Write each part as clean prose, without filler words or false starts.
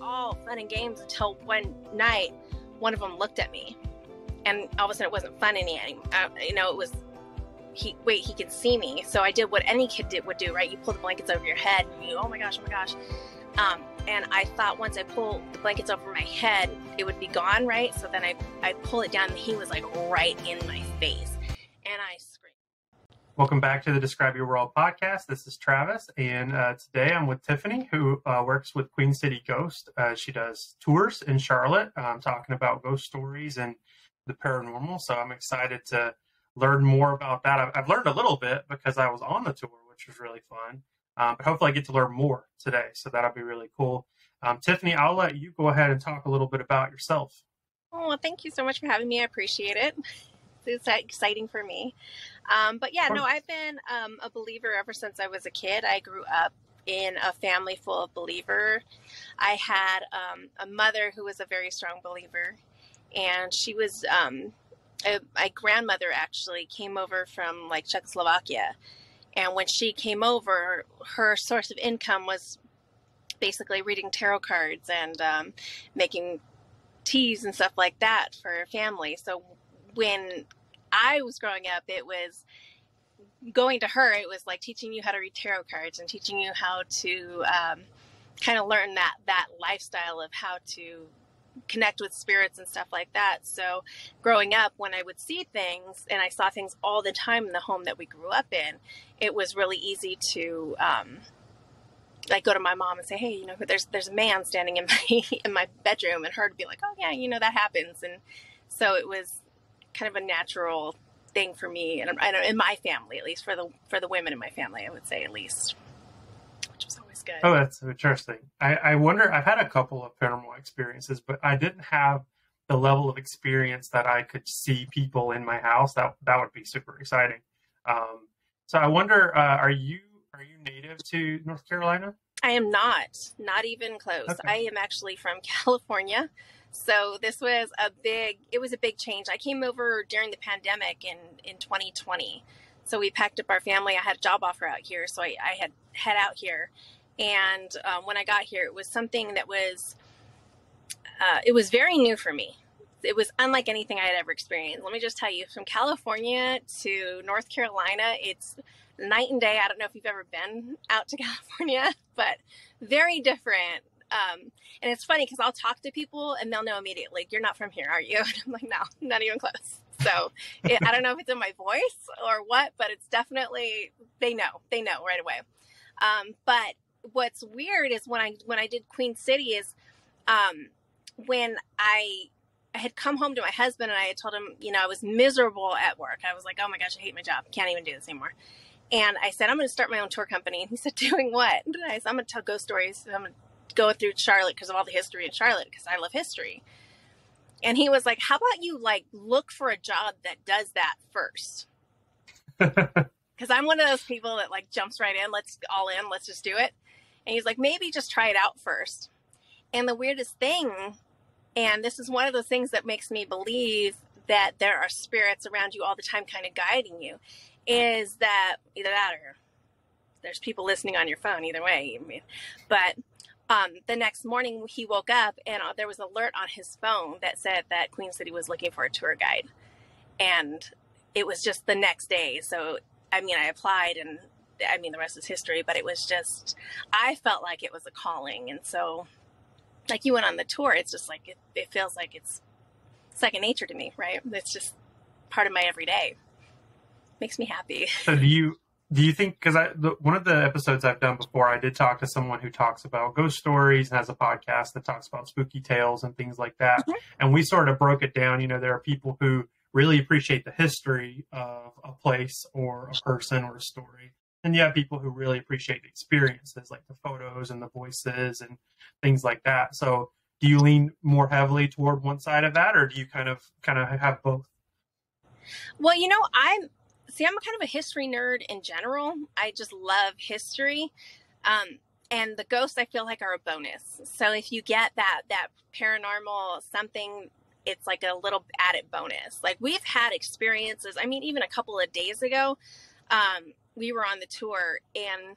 all fun and games until one night, one of them looked at me, and all of a sudden it wasn't fun anymore. It was, he could see me. So I did what any kid would do, right? You pull the blankets over your head and you, oh my gosh. And I thought once I pull the blankets over my head, it would be gone, right? So then I pull it down and he was like right in my face, and I screamed. Welcome back to the Describe Your World podcast. This is Travis, and today I'm with Tiffany, who works with Queen City Ghost. She does tours in Charlotte, talking about ghost stories and the paranormal. So I'm excited to learn more about that. I've learned a little bit because I was on the tour, which was really fun. But hopefully I get to learn more today, so that'll be really cool. Tiffany, I'll let you go ahead and talk a little bit about yourself. Oh, well, thank you so much for having me. I appreciate it. It's exciting for me. But yeah, no, I've been a believer ever since I was a kid. I grew up in a family full of believers. I had a mother who was a very strong believer, and she was my grandmother actually came over from like Czechoslovakia. And when she came over, her source of income was basically reading tarot cards and making teas and stuff like that for her family. So when I was growing up, it was going to her. It was like teaching you how to read tarot cards and teaching you how to kind of learn that lifestyle of how to connect with spirits and stuff like that. So growing up, when I would see things, and I saw things all the time in the home that we grew up in, it was really easy to like go to my mom and say, hey, there's a man standing in my bedroom, and her to be like, oh yeah, that happens. And so it was kind of a natural thing for me, and in my family, at least for the women in my family, I would say, at least, which was always good. Oh, that's interesting. I wonder, I've had a couple of paranormal experiences, but I didn't have the level of experience that I could see people in my house. That would be super exciting. So I wonder, are you native to North Carolina? I am not even close. Okay. I am actually from California. So this was a big change. I came over during the pandemic in 2020. So we packed up our family. I had a job offer out here, so I had head out here. And when I got here, it was something that was, it was very new for me. It was unlike anything I had ever experienced. Let me just tell you, from California to North Carolina, it's night and day. I don't know if you've ever been out to California, but very different. And it's funny because I'll talk to people and they'll know immediately, you're not from here, are you? And I'm like, no, not even close. So I don't know if it's in my voice or what, but it's definitely, they know right away. But what's weird is when I did Queen City is, when I had come home to my husband and I had told him, I was miserable at work. I was like, oh my gosh, I hate my job. Can't even do this anymore. And I said, I'm going to start my own tour company. And he said, doing what? And I said, I'm going to tell ghost stories. I'm going to go through Charlotte because of all the history in Charlotte, because I love history. And he was like, how about you look for a job that does that first? Because I'm one of those people that jumps right in. Let's just do it. And he's like, maybe just try it out first. And the weirdest thing, and this is one of the things that makes me believe that there are spirits around you all the time kind of guiding you, is that either that or there's people listening on your phone, either way. But the next morning he woke up and there was an alert on his phone that said that Queen City was looking for a tour guide. And it was just the next day. So, I applied, and the rest is history, but it was just, I felt like it was a calling. And so you went on the tour, it's just it feels like it's second nature to me, right? It's just part of my everyday. Makes me happy. So do you think, because one of the episodes I've done before, I did talk to someone who talks about ghost stories and has a podcast that talks about spooky tales and things like that. Mm-hmm. And we sort of broke it down. There are people who really appreciate the history of a place or a person or a story. And you have people who really appreciate the experiences, like the photos and the voices and things like that. So do you lean more heavily toward one side of that, or do you kind of have both? Well, I'm kind of a history nerd in general. I just love history. And the ghosts, I feel like, are a bonus. So if you get that paranormal something, it's like a little added bonus. We've had experiences. Even a couple of days ago, we were on the tour, and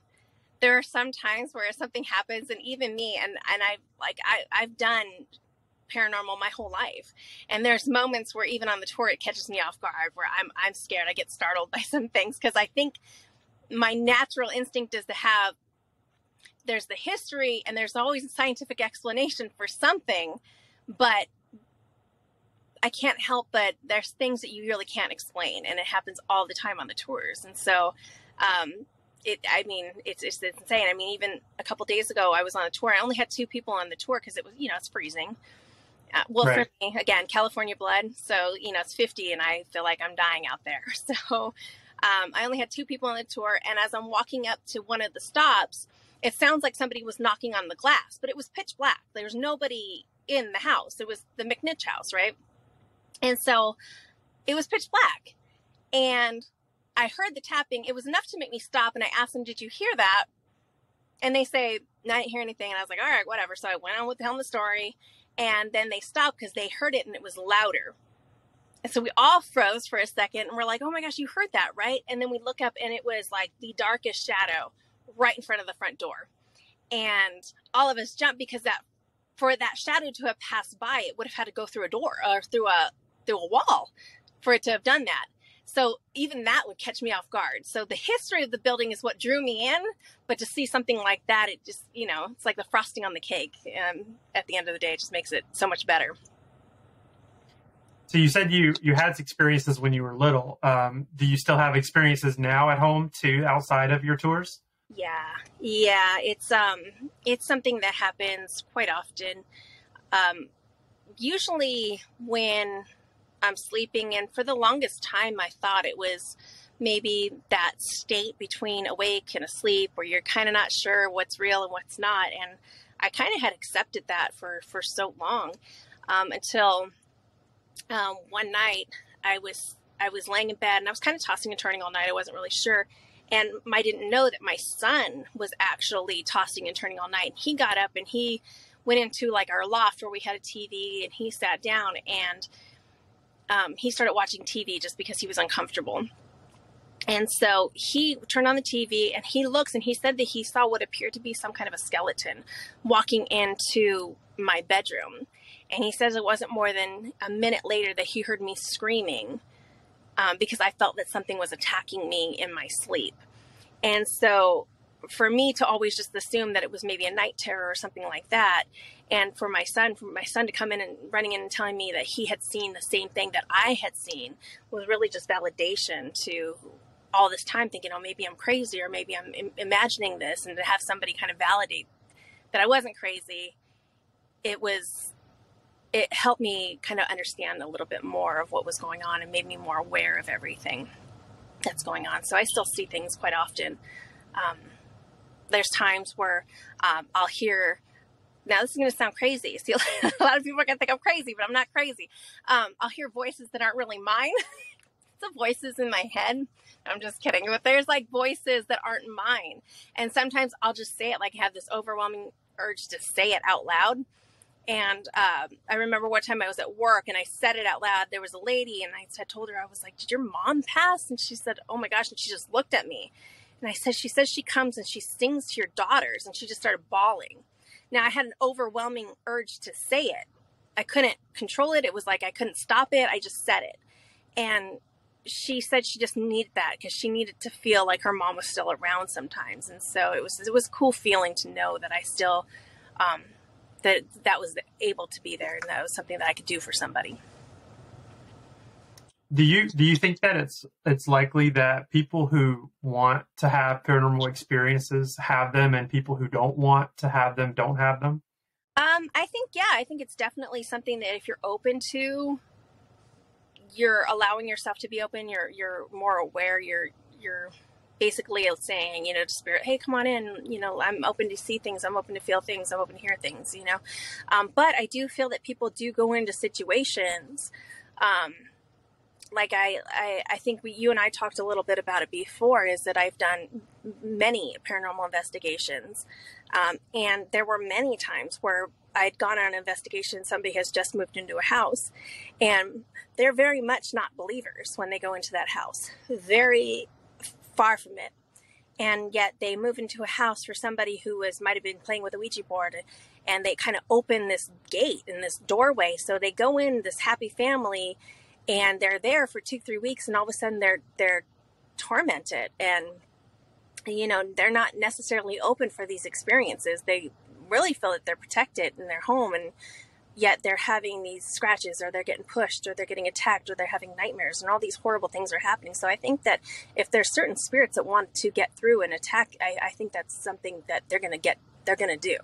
there are some times where something happens, and even me, and I've done paranormal my whole life, and there's moments where even on the tour it catches me off guard, where I'm scared, I get startled by some things, because I think my natural instinct is to have, there's the history and there's always a scientific explanation for something, but I can't help but there's things that you really can't explain, and it happens all the time on the tours. And so it's insane. I mean, even a couple days ago I was on a tour, I only had 2 people on the tour because it was, it's freezing. Right. For me, again, California blood. So, it's 50 and I feel like I'm dying out there. So I only had 2 people on the tour. And as I'm walking up to one of the stops, it sounds like somebody was knocking on the glass, but it was pitch black. There was nobody in the house. It was the McNitch house, right? And so it was pitch black. And I heard the tapping. It was enough to make me stop. And I asked them, did you hear that? And they say, no, I didn't hear anything. And I was like, all right, whatever. So I went on with telling the story. And then they stopped because they heard it and it was louder. And so we all froze for a second and we're like, oh my gosh, you heard that, right? And then we look up and it was like the darkest shadow right in front of the front door. And all of us jumped because for that shadow to have passed by, it would have had to go through a door or through a wall for it to have done that. So even that would catch me off guard. So the history of the building is what drew me in, but to see something like that, it just, it's like the frosting on the cake. At the end of the day, it just makes it so much better. So you said you had experiences when you were little. Do you still have experiences now at home too, outside of your tours? Yeah. It's something that happens quite often. Usually when I'm sleeping, and for the longest time I thought it was maybe that state between awake and asleep where you're kind of not sure what's real and what's not, and I kind of had accepted that for so long, until one night I was laying in bed and I was kind of tossing and turning all night. I wasn't really sure, and I didn't know that my son was actually tossing and turning all night. He got up and he went into like our loft where we had a TV, and he sat down and he started watching TV just because he was uncomfortable. And so he turned on the TV and he looks, and he said that he saw what appeared to be some kind of a skeleton walking into my bedroom. And he says it wasn't more than a minute later that he heard me screaming because I felt that something was attacking me in my sleep. And so for me to always just assume that it was maybe a night terror or something like that, and for my son to come in and running in and telling me that he had seen the same thing that I had seen was really just validation to all this time thinking, oh, maybe I'm crazy, or maybe I'm imagining this, and to have somebody kind of validate that I wasn't crazy, it helped me kind of understand a little bit more of what was going on and made me more aware of everything that's going on. So I still see things quite often. There's times where I'll hear, now this is going to sound crazy. See, a lot of people are going to think I'm crazy, but I'm not crazy. I'll hear voices that aren't really mine. It's the voices in my head. I'm just kidding. But there's like voices that aren't mine. And sometimes I'll just say it, like have this overwhelming urge to say it out loud. And I remember one time I was at work and I said it out loud. There was a lady and I told her, I was like, did your mom pass? And she said, oh my gosh. And she just looked at me. And I said, she says she comes and she sings to your daughters. And she just started bawling. Now I had an overwhelming urge to say it. I couldn't control it. It was like I couldn't stop it. I just said it. And she said she just needed that because she needed to feel like her mom was still around sometimes. And so it was a cool feeling to know that I still, that was able to be there, and that was something that I could do for somebody. Do you think that it's likely that people who want to have paranormal experiences have them, and people who don't want to have them don't have them? I think it's definitely something that if you're open to, you're allowing yourself to be open, you're more aware, you're basically saying, to spirit, hey, come on in, I'm open to see things, I'm open to feel things, I'm open to hear things, but I do feel that people do go into situations, like I think you and I talked a little bit about it before, is that I've done many paranormal investigations. And there were many times where I'd gone on an investigation, somebody has just moved into a house, and they're very much not believers when they go into that house, very far from it. and yet they move into a house for somebody who might have been playing with a Ouija board, and they kind of open this gate and this doorway. So they go in, this happy family, and they're there for 2-3 weeks, and all of a sudden they're tormented, and they're not necessarily open for these experiences. They really feel that they're protected in their home, and yet they're having these scratches, or they're getting pushed, or they're getting attacked, or they're having nightmares, and all these horrible things are happening. So I think that if there's certain spirits that want to get through and attack, I think that's something that they're going to do.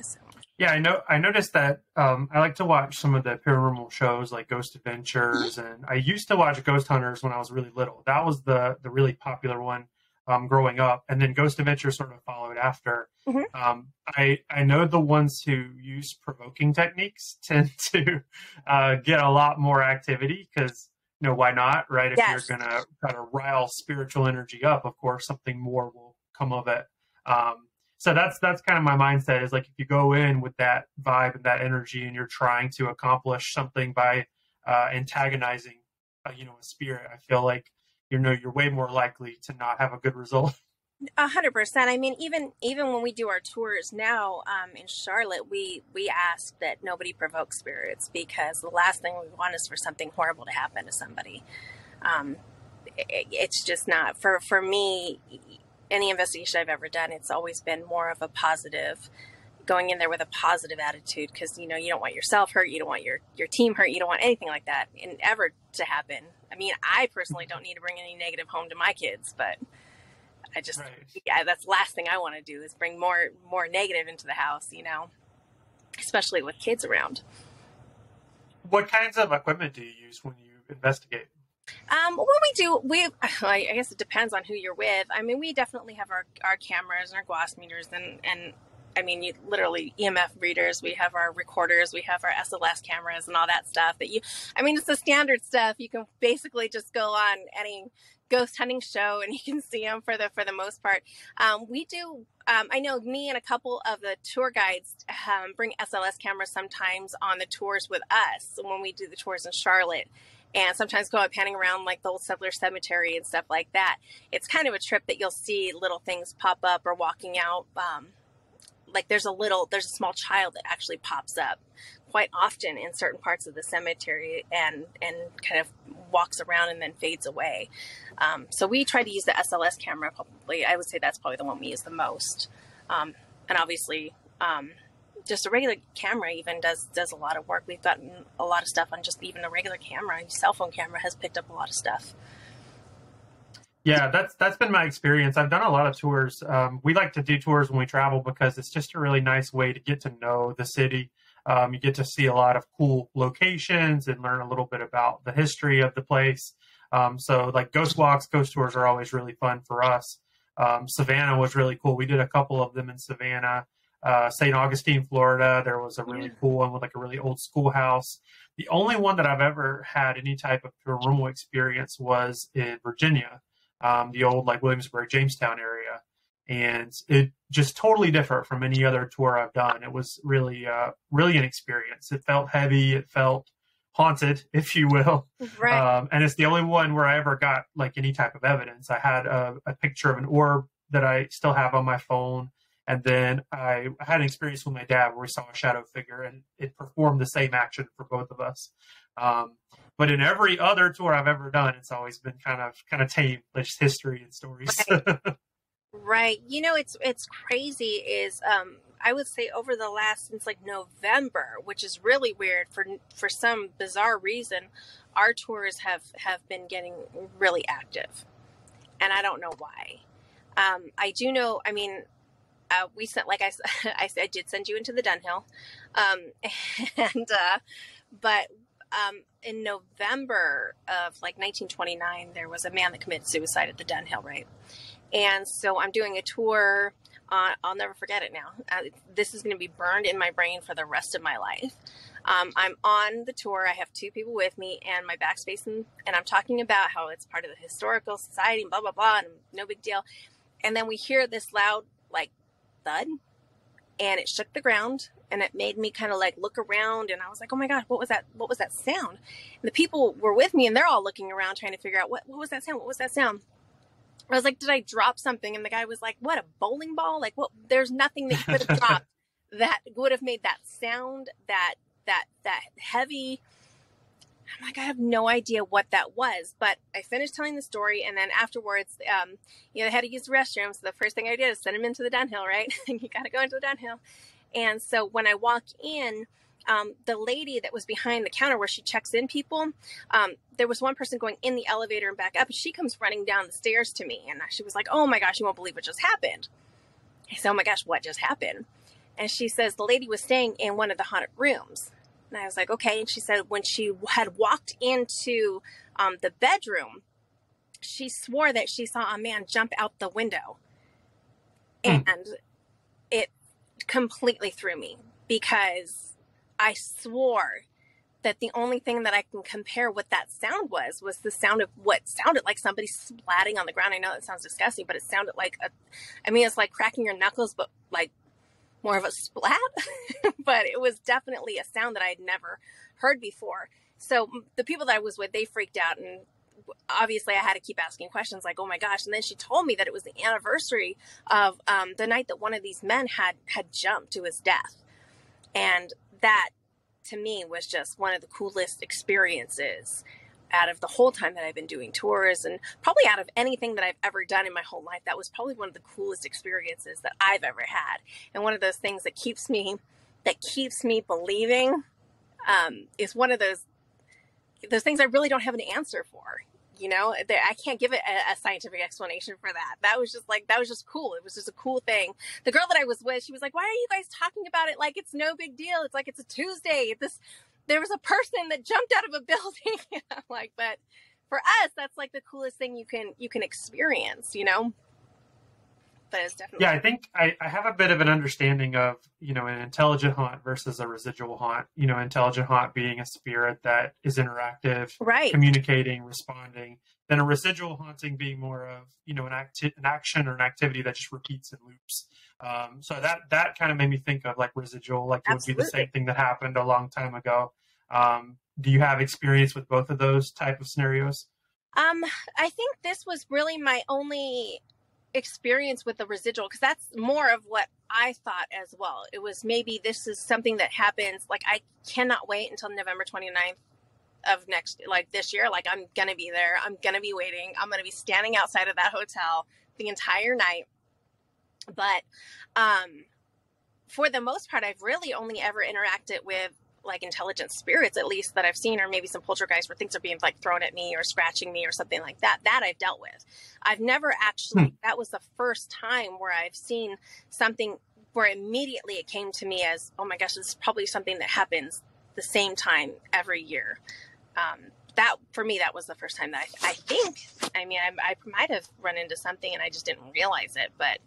So. Yeah, I noticed that I like to watch some of the paranormal shows like Ghost Adventures, and I used to watch Ghost Hunters when I was really little. That was the really popular one growing up, and then Ghost Adventures sort of followed after. Mm-hmm. I know the ones who use provoking techniques tend to get a lot more activity because, why not, right? If Yes. you're going to kind of rile spiritual energy up, of course, something more will come of it. So that's kind of my mindset, is like, if you go in with that vibe and that energy and you're trying to accomplish something by antagonizing, a spirit, I feel like, you're way more likely to not have a good result. 100%. I mean, even when we do our tours now in Charlotte, we ask that nobody provoke spirits, because the last thing we want is for something horrible to happen to somebody. It's just not, for me, any investigation I've ever done, it's always been more of a positive, going in there with a positive attitude, because you don't want yourself hurt, you don't want your team hurt, you don't want anything like that ever to happen. I mean, I personally don't need to bring any negative home to my kids, but I just, right. Yeah, that's the last thing I want to do, is bring more negative into the house, especially with kids around. What kinds of equipment do you use when you investigate? I guess it depends on who you're with. I mean, we definitely have our cameras and our gloss meters, and I mean, literally EMF readers. We have our recorders. We have our SLS cameras and all that stuff it's the standard stuff. You can basically just go on any ghost hunting show and you can see them for the most part. We do, I know me and a couple of the tour guides bring SLS cameras sometimes on the tours with us when we do the tours in Charlotte, and sometimes go out panning around like the old settler cemetery and stuff like that. It's kind of a trip that you'll see little things pop up, or walking out. Like there's a small child that actually pops up quite often in certain parts of the cemetery and kind of walks around and then fades away. So we try to use the SLS camera. Probably, I would say that's probably the one we use the most. And obviously, just a regular camera even does a lot of work. We've gotten a lot of stuff on just even a regular camera. Cell phone camera has picked up a lot of stuff. Yeah, that's been my experience. I've done a lot of tours. We like to do tours when we travel because it's just a really nice way to get to know the city. You get to see a lot of cool locations and learn a little bit about the history of the place. So like ghost walks, ghost tours are always really fun for us. Savannah was really cool. We did a couple of them in Savannah. St. Augustine, Florida, there was a really cool one with like a really old schoolhouse. The only one that I've ever had any type of paranormal experience was in Virginia. The old like Williamsburg, Jamestown area. And it just totally different from any other tour I've done. It was really, really an experience. It felt heavy. It felt haunted, if you will. Right. And it's the only one where I ever got like any type of evidence. I had a picture of an orb that I still have on my phone. And then I had an experience with my dad where we saw a shadow figure, and it performed the same action for both of us. But in every other tour I've ever done, it's always been kind of tame, just history and stories. Right. It's crazy is, I would say over the last, since like November, which is really weird for some bizarre reason, our tours have been getting really active, and I don't know why. I do know, we sent, like I did send you into the Dunhill. But in November of like 1929, there was a man that committed suicide at the Dunhill, right? And so I'm doing a tour. I'll never forget it now. This is going to be burned in my brain for the rest of my life. I'm on the tour. I have two people with me and my backspace, and I'm talking about how it's part of the historical society and blah, blah, blah, and no big deal. And then we hear this loud, like, thud, and it shook the ground, and it made me kind of like look around, and I was like, oh my God, what was that sound? And the people were with me, and they're all looking around trying to figure out what was that sound? I was like, did I drop something? And the guy was like, what, a bowling ball? Like, what? There's nothing that you could have dropped that would have made that sound, that heavy. I'm like, I have no idea what that was. But I finished telling the story, and then afterwards, they had to use the restroom. So the first thing I did is send him into the downhill, right? You got to go into the downhill. And so when I walk in, the lady that was behind the counter where she checks in people, there was one person going in the elevator and back up, and she comes running down the stairs to me. And she was like, oh my gosh, you won't believe what just happened. I said, oh my gosh, what just happened? And she says, the lady was staying in one of the haunted rooms. And I was like, okay. And she said, when she had walked into the bedroom, she swore that she saw a man jump out the window. And it completely threw me, because I swore that the only thing that I can compare what that sound was the sound of what sounded like somebody splatting on the ground. I know that sounds disgusting, but it sounded like it's like cracking your knuckles, but like more of a splat. But it was definitely a sound that I had never heard before. So the people that I was with, they freaked out, and obviously I had to keep asking questions like, oh my gosh. And then she told me that it was the anniversary of the night that one of these men had jumped to his death. And that, to me, was just one of the coolest experiences out of the whole time that I've been doing tours, and probably out of anything that I've ever done in my whole life. That was probably one of the coolest experiences that I've ever had. And one of those things that keeps me believing, is one of those things I really don't have an answer for. I can't give it a scientific explanation for that. That was just cool. It was just a cool thing. The girl that I was with, she was like, why are you guys talking about it like it's no big deal? It's like, it's a Tuesday. There was a person that jumped out of a building. I'm like, but for us, that's like the coolest thing you can experience, But it's definitely. Yeah, I think I have a bit of an understanding of, an intelligent haunt versus a residual haunt. Intelligent haunt being a spirit that is interactive, right, communicating, responding. Then a residual haunting being more of, an action or an activity that just repeats and loops. So that kind of made me think of like residual, like it Absolutely. would be the same thing that happened a long time ago. Do you have experience with both of those type of scenarios? I think this was really my only experience with the residual, because that's more of what I thought as well. It was, maybe this is something that happens. Like, I cannot wait until November 29th of this year. Like, I'm going to be there. I'm going to be waiting. I'm going to be standing outside of that hotel the entire night. But for the most part, I've really only ever interacted with like intelligent spirits, at least that I've seen, or maybe some poltergeists where things are being like thrown at me or scratching me or something like that. That I've dealt with. I've never actually, that was the first time where I've seen something where immediately it came to me as, oh my gosh, this is probably something that happens the same time every year. That, for me, that was the first time that I think, I might have run into something and I just didn't realize it. But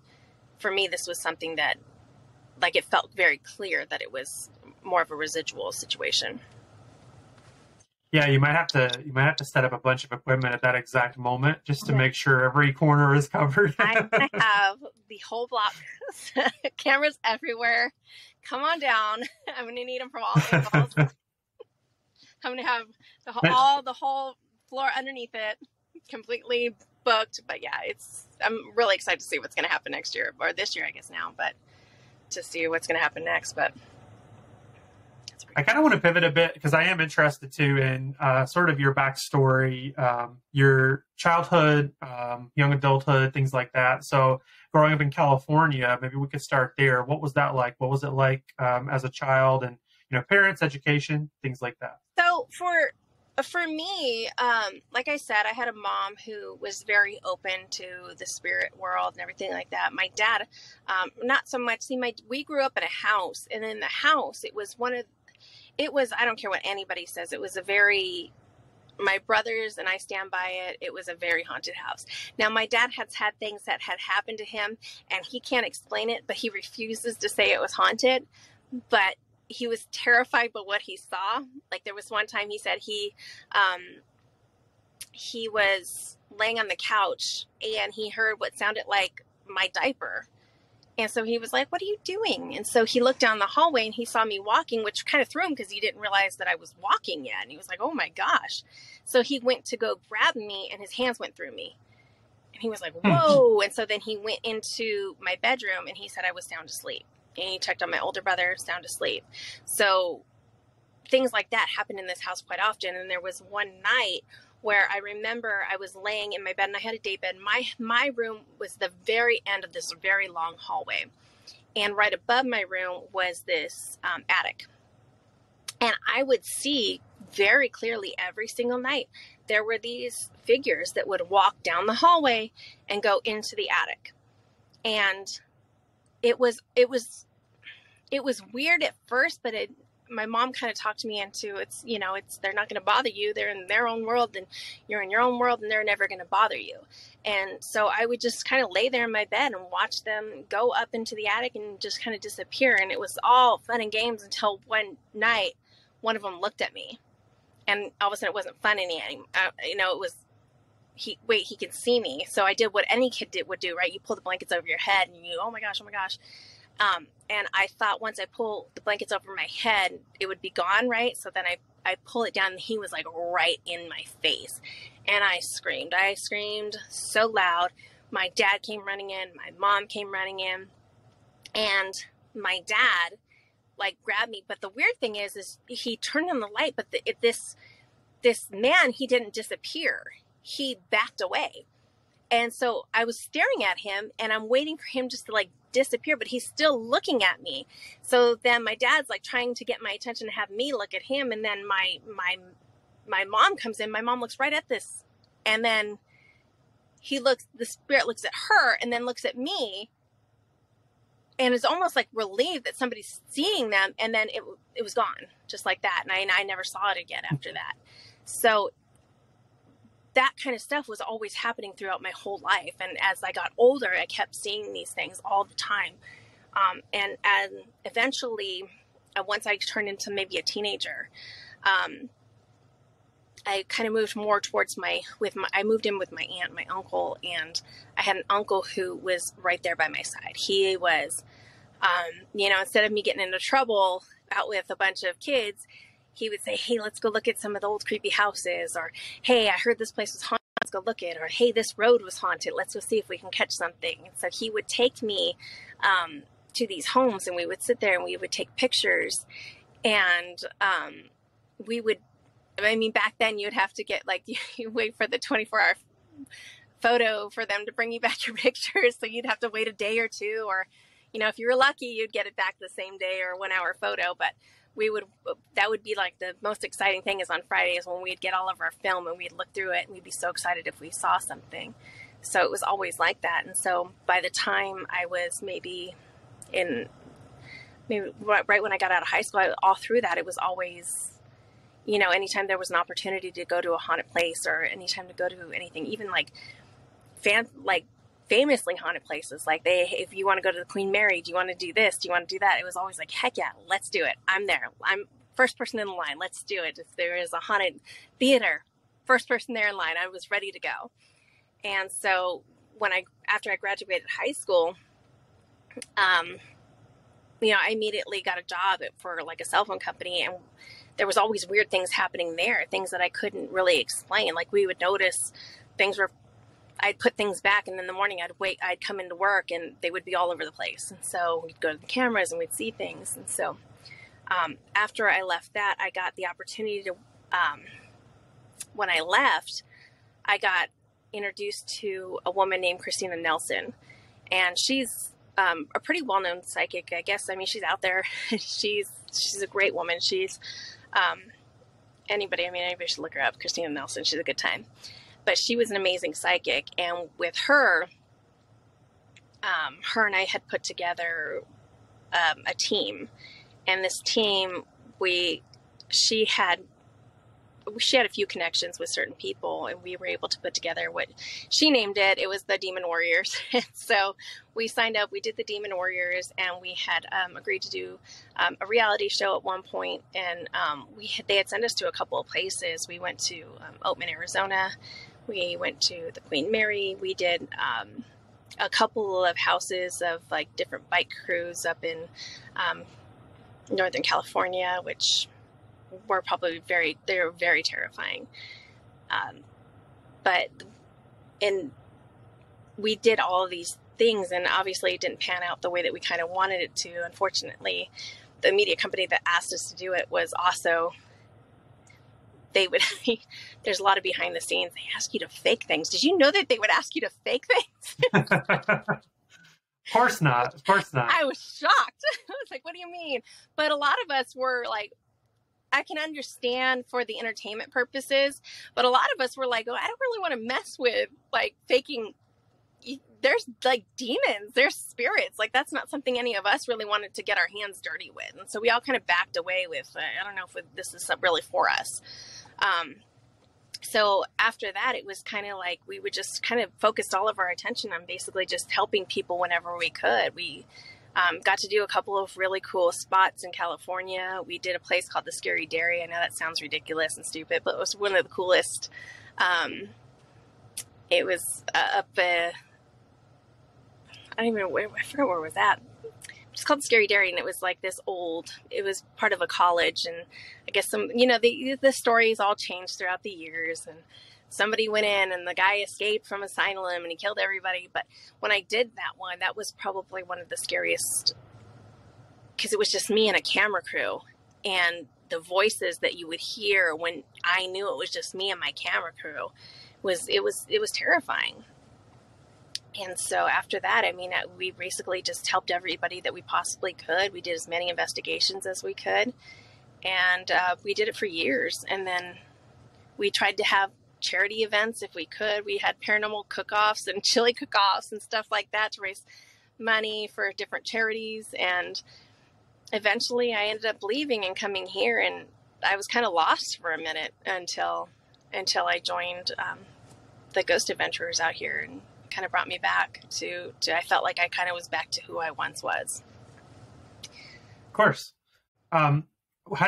for me, this was something that, like, it felt very clear that it was more of a residual situation. Yeah, you might have to set up a bunch of equipment at that exact moment just to make sure every corner is covered. I'm gonna have the whole block, cameras everywhere. Come on down. I'm gonna need them from all angles. I'm gonna have the whole floor underneath it completely booked. But yeah, I'm really excited to see what's gonna happen next year, or this year, I guess now. But to see what's gonna happen next, but. I kind of want to pivot a bit because I am interested too in sort of your backstory, your childhood, young adulthood, things like that. So growing up in California, maybe we could start there. What was that like? What was it like as a child, and parents, education, things like that? So for me, like I said, I had a mom who was very open to the spirit world and everything like that. My dad, not so much. See, we grew up in a house, and in the house, it was, I don't care what anybody says, it was my brothers and I stand by it, it was a very haunted house. Now, my dad has had things that had happened to him, and he can't explain it, but he refuses to say it was haunted. But he was terrified by what he saw. Like, there was one time he said he was laying on the couch and he heard what sounded like my diaper. And so he was like, what are you doing? And so he looked down the hallway and he saw me walking, which kind of threw him because he didn't realize that I was walking yet. And he was like, oh my gosh. So he went to go grab me and his hands went through me. And he was like, whoa. And so then he went into my bedroom and he said I was sound asleep. And he checked on my older brother, sound asleep. So things like that happened in this house quite often. And there was one night where I remember I was laying in my bed and I had a day bed. My room was the very end of this very long hallway. And right above my room was this attic. And I would see very clearly every single night, there were these figures that would walk down the hallway and go into the attic. And it was weird at first, but my mom kind of talked me into they're not going to bother you. They're in their own world and you're in your own world and they're never going to bother you. And so I would just kind of lay there in my bed and watch them go up into the attic and just kind of disappear. And it was all fun and games until one night, one of them looked at me and all of a sudden it wasn't fun anymore. It was, he can see me. So I did what any kid would do, right? You pull the blankets over your head and oh my gosh. And I thought once I pull the blankets over my head, it would be gone, right? So then I pull it down and he was like right in my face. And I screamed so loud. My dad came running in. My mom came running in. And my dad like grabbed me. But the weird thing is he turned on the light, but this man, he didn't disappear. He backed away. And so I was staring at him and I'm waiting for him just to like disappear, but he's still looking at me. So then my dad's like trying to get my attention to have me look at him. And then my mom comes in. My mom looks right at this. And then the spirit looks at her and then looks at me and is almost like relieved that somebody's seeing them. And then it was gone just like that. And I never saw it again after that. So that kind of stuff was always happening throughout my whole life. And as I got older, I kept seeing these things all the time. And eventually, once I turned into maybe a teenager, I kind of moved more towards I moved in with my aunt, my uncle, and I had an uncle who was right there by my side. He was, instead of me getting into trouble out with a bunch of kids, he would say, hey, let's go look at some of the old creepy houses, or, hey, I heard this place was haunted, let's go look at it, or, hey, this road was haunted, let's go see if we can catch something. And so he would take me to these homes, and we would sit there and we would take pictures, and back then you'd have to get, you wait for the 24-hour photo for them to bring you back your pictures, so you'd have to wait a day or two, or, if you were lucky, you'd get it back the same day or 1 hour photo, but that would be like the most exciting thing is on Fridays when we'd get all of our film and we'd look through it and we'd be so excited if we saw something. So it was always like that. And so by the time I was maybe right when I got out of high school, all through that, it was always, anytime there was an opportunity to go to a haunted place or anytime to go to anything, even famously haunted places, if you want to go to the Queen Mary, do you want to do this? Do you want to do that? It was always like, heck yeah, let's do it. I'm there. I'm first person in the line. Let's do it. If there is a haunted theater, first person there in line, I was ready to go. And so after I graduated high school, I immediately got a job for a cell phone company, and there was always weird things happening there, things that I couldn't really explain. Like we would notice I'd put things back, and in the morning I'd come into work and they would be all over the place. And so we'd go to the cameras and we'd see things. And so after I left that, I got the opportunity to, when I left, I got introduced to a woman named Christina Nelson, and she's a pretty well-known psychic, I guess. She's out there. She's a great woman. She's anybody should look her up, Christina Nelson. She's a good time. But she was an amazing psychic, and with her and I had put together a team, and this team, she had a few connections with certain people, and we were able to put together what she named it. It was the Demon Warriors. So we signed up, we did the Demon Warriors, and we had agreed to do a reality show at one point, and they had sent us to a couple of places. We went to Oatman, Arizona. We went to the Queen Mary. We did a couple of houses of different bike crews up in Northern California, which were probably very terrifying. But we did all of these things, and obviously it didn't pan out the way that we kind of wanted it to. Unfortunately, the media company that asked us to do it was also, they would, there's a lot of behind the scenes. They ask you to fake things. Did you know that they would ask you to fake things? Of course not. Of course not. I was shocked. I was like, what do you mean? But a lot of us were like, I can understand for the entertainment purposes, but a lot of us were like, oh, I don't really want to mess with like faking. There's like demons, there's spirits. Like, that's not something any of us really wanted to get our hands dirty with. And so we all kind of backed away with, I don't know if this is really for us. So after that, it was kind of like we would just kind of focused all of our attention on basically just helping people whenever we could. We got to do a couple of really cool spots in California. We did a place called the Scary Dairy. I know that sounds ridiculous and stupid, but it was one of the coolest. It was up, I don't even know where, I forgot where it was at. It's called Scary Dairy, and it was like this old, it was part of a college, and I guess some, the stories all changed throughout the years, and somebody went in and the guy escaped from asylum and he killed everybody. But when I did that one, that was probably one of the scariest, because it was just me and a camera crew, and the voices that you would hear when I knew it was just me and my camera crew was terrifying. And so after that, I mean, we basically just helped everybody that we possibly could. We did as many investigations as we could, and we did it for years. And then we tried to have charity events if we could. We had paranormal cook-offs and chili cook-offs and stuff like that to raise money for different charities. And eventually I ended up leaving and coming here, and I was kind of lost for a minute until I joined the Ghost Adventurers out here, and kind of brought me back to I felt like I kind of was back to who I once was. Of course. How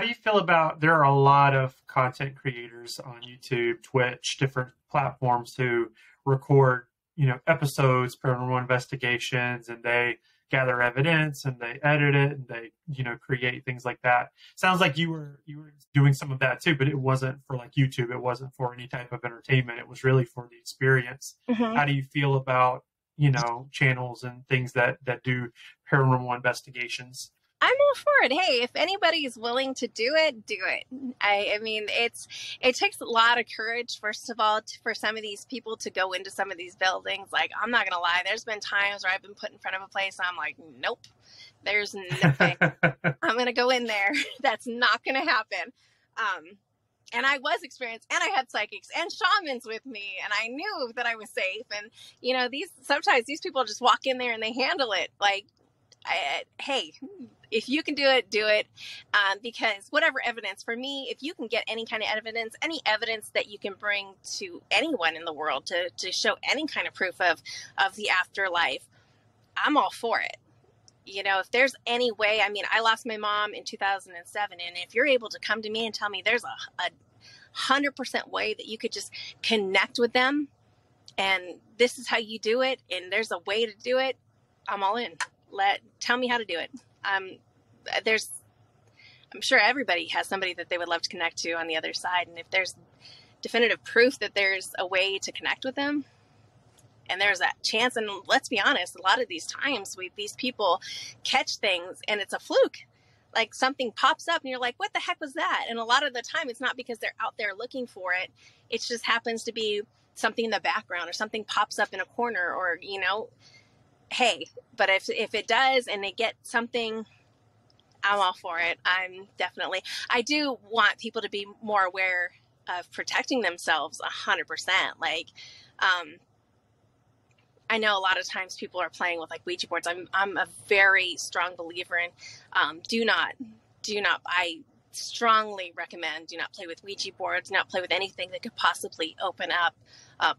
do you feel about, there are a lot of content creators on YouTube, Twitch, different platforms who record, episodes, paranormal investigations, and they gather evidence and they edit it and they, create things like that. Sounds like you were doing some of that too, but it wasn't for like YouTube. It wasn't for any type of entertainment. It was really for the experience. Mm-hmm. How do you feel about, channels and things that do paranormal investigations? I'm all for it. Hey, if anybody's willing to do it, do it. I mean, it takes a lot of courage, first of all, for some of these people to go into some of these buildings. Like, I'm not going to lie. There's been times where I've been put in front of a place and I'm like, nope, there's nothing. I'm going to go in there. That's not going to happen. And I was experienced, and I had psychics and shamans with me, and I knew that I was safe. And, sometimes these people just walk in there and they handle it. Like, hey, if you can do it, do it. Because whatever evidence, for me, if you can get any kind of evidence, any evidence that you can bring to anyone in the world to show any kind of proof of the afterlife, I'm all for it. If there's any way, I mean, I lost my mom in 2007. And if you're able to come to me and tell me there's a 100% way that you could just connect with them, and this is how you do it, and there's a way to do it, I'm all in. Tell me how to do it. I'm sure everybody has somebody that they would love to connect to on the other side. And if there's definitive proof that there's a way to connect with them, and there's that chance, and let's be honest, a lot of these times these people catch things and it's a fluke. Like, something pops up and you're like, what the heck was that? And a lot of the time it's not because they're out there looking for it. It just happens to be something in the background, or something pops up in a corner, or, hey, but if it does and they get something, I'm all for it. I do want people to be more aware of protecting themselves 100%. Like, I know a lot of times people are playing with like Ouija boards. I'm a very strong believer in, I strongly recommend, do not play with Ouija boards, do not play with anything that could possibly open up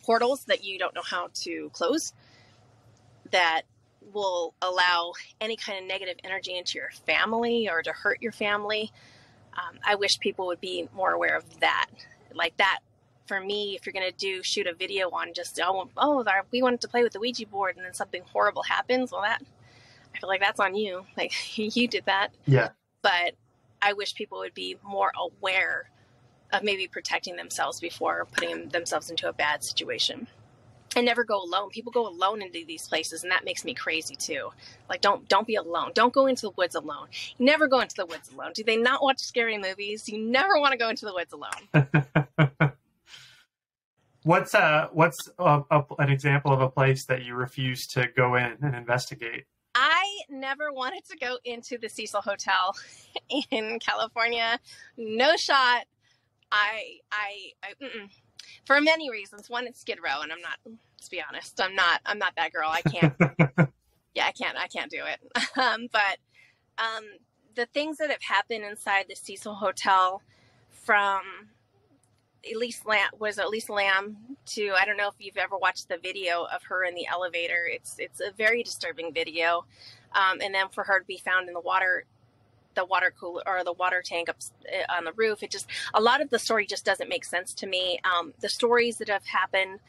portals that you don't know how to close, that will allow any kind of negative energy into your family or to hurt your family. I wish people would be more aware of that. Like that, for me, if you're going to shoot a video on just, we wanted to play with the Ouija board and then something horrible happens, well, that, I feel like that's on you. Like, you did that. Yeah. But I wish people would be more aware of maybe protecting themselves before putting themselves into a bad situation. I never go alone. People go alone into these places, and that makes me crazy too. Like, don't be alone. Don't go into the woods alone. You never go into the woods alone. Do they not watch scary movies? You never want to go into the woods alone. What's an example of a place that you refuse to go in and investigate? I never wanted to go into the Cecil Hotel in California. No shot. For many reasons. One, it's Skid Row, and I'm not. Let's be honest. I'm not that girl. I can't. Yeah, I can't do it. But the things that have happened inside the Cecil Hotel, from Elise Lamb to, I don't know if you've ever watched the video of her in the elevator. It's a very disturbing video. And then for her to be found in the water cooler or the water tank up on the roof, it just, a lot of the story just doesn't make sense to me. The stories that have happened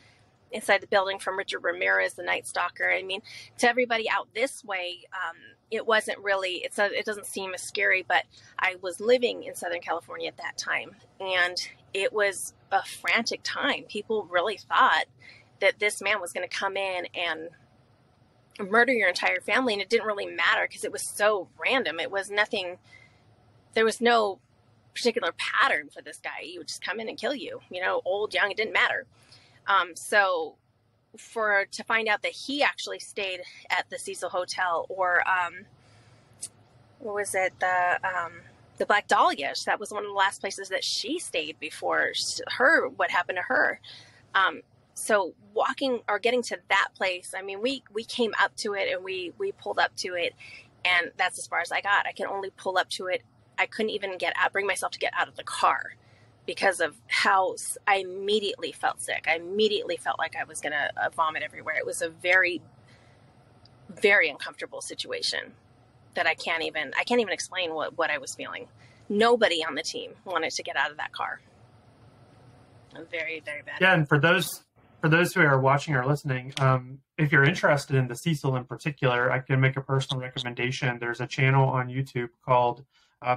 inside the building from Richard Ramirez, the Night Stalker, I mean, to everybody out this way, it wasn't really, it doesn't seem as scary, but I was living in Southern California at that time, and it was a frantic time. People really thought that this man was going to come in and murder your entire family, and it didn't really matter because it was so random. It was nothing, there was no particular pattern for this guy. He would just come in and kill you, old, young, it didn't matter. So to find out that he actually stayed at the Cecil Hotel, or what was it, the Black Dahlia, that was one of the last places that she stayed before what happened to her. So walking or getting to that place, I mean, we came up to it, and we pulled up to it, and that's as far as I got. I can only pull up to it. I couldn't even bring myself to get out of the car because of how I immediately felt sick. I immediately felt like I was going to vomit everywhere. It was a very, very uncomfortable situation that I can't even explain what I was feeling. Nobody on the team wanted to get out of that car. Very, very bad. Yeah. And for those who are watching or listening, if you're interested in the Cecil in particular, I can make a personal recommendation. There's a channel on YouTube called